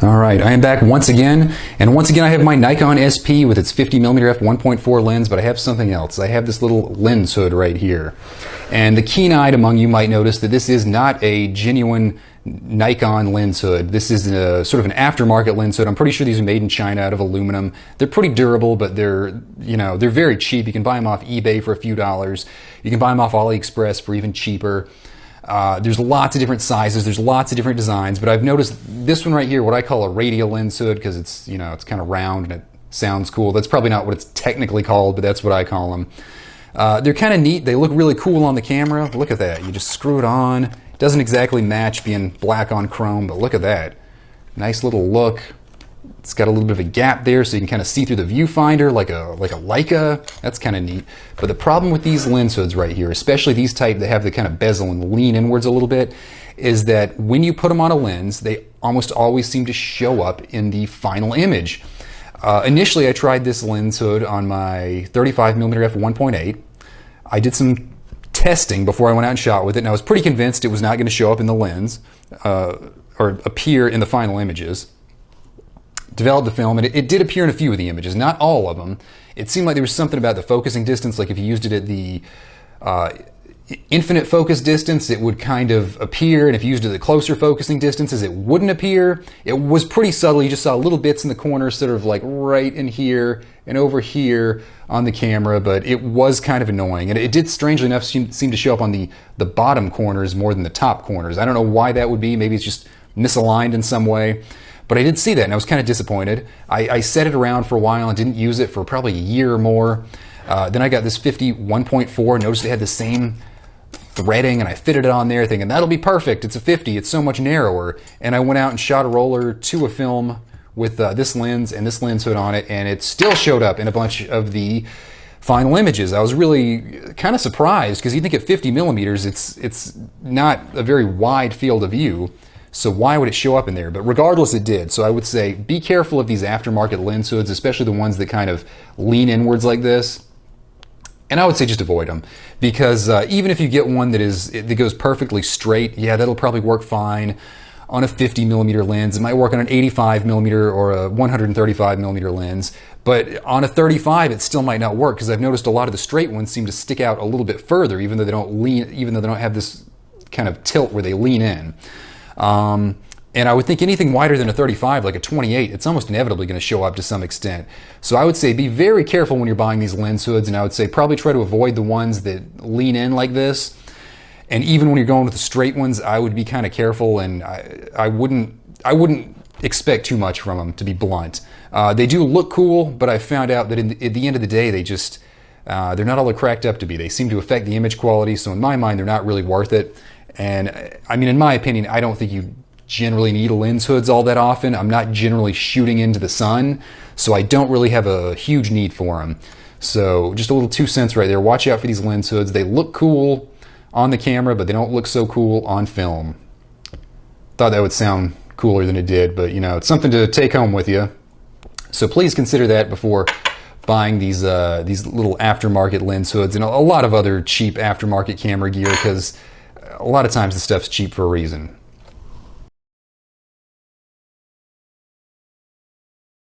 All right, I am back once again, and once again I have my Nikon SP with its 50mm f1.4 lens, but I have something else. I have this little lens hood right here. And the keen-eyed among you might notice that this is not a genuine Nikon lens hood. This is a sort of an aftermarket lens hood. I'm pretty sure these are made in China out of aluminum. They're pretty durable, but they're very cheap. You can buy them off eBay for a few dollars. You can buy them off AliExpress for even cheaper. There's lots of different sizes, there's lots of different designs, but I've noticed this one right here, what I call a radial lens hood, because it's, it's kind of round and it sounds cool. That's probably not what it's technically called, but that's what I call them. They're kind of neat. They look really cool on the camera. Look at that. You just screw it on. It doesn't exactly match being black on chrome, but look at that. Nice little look. It's got a little bit of a gap there so you can kind of see through the viewfinder like a Leica. That's kind of neat. But the problem with these lens hoods right here, especially these type that have the kind of bezel and lean inwards a little bit, is that when you put them on a lens, they almost always seem to show up in the final image. Initially, I tried this lens hood on my 35mm f1.8. I did some testing before I went out and shot with it, and I was pretty convinced it was not going to show up in the lens or appear in the final images. Developed the film, and it did appear in a few of the images, not all of them. It seemed like there was something about the focusing distance, like if you used it at the infinite focus distance, it would kind of appear, and if you used it at the closer focusing distances, it wouldn't appear. It was pretty subtle. You just saw little bits in the corners, sort of like right in here and over here on the camera, but it was kind of annoying. And it did, strangely enough, seem to show up on the bottom corners more than the top corners. I don't know why that would be. Maybe it's just misaligned in some way. But I did see that, and I was kind of disappointed. I set it around for a while and didn't use it for probably a year or more. Then I got this 50-1.4, noticed it had the same threading, and I fitted it on there thinking, that'll be perfect. It's a 50, it's so much narrower. And I went out and shot a roller to a film with this lens and this lens hood on it, and it still showed up in a bunch of the final images. I was really kind of surprised, because you think at 50mm, it's not a very wide field of view. So why would it show up in there? But regardless, it did. So I would say be careful of these aftermarket lens hoods, especially the ones that kind of lean inwards like this. And I would say just avoid them, because even if you get one that goes perfectly straight, yeah, that'll probably work fine on a 50mm lens. It might work on an 85mm or a 135mm lens, but on a 35 it still might not work, because I've noticed a lot of the straight ones seem to stick out a little bit further, even though they don't have this kind of tilt where they lean in. And I would think anything wider than a 35, like a 28, it's almost inevitably going to show up to some extent. So I would say be very careful when you're buying these lens hoods, and I would say probably try to avoid the ones that lean in like this. And even when you're going with the straight ones, I would be kind of careful, and I wouldn't expect too much from them, to be blunt. They do look cool, but I found out that at the end of the day, they're not all they're cracked up to be. They seem to affect the image quality, so in my mind, they're not really worth it. And I mean, in my opinion, I don't think you generally need lens hoods all that often. I'm not generally shooting into the sun, so I don't really have a huge need for them. So just a little 2 cents right there. Watch out for these lens hoods. They look cool on the camera, but they don't look so cool on film. Thought that would sound cooler than it did, but it's something to take home with you. So please consider that before buying these little aftermarket lens hoods and a lot of other cheap aftermarket camera gear, because a lot of times the stuff's cheap for a reason.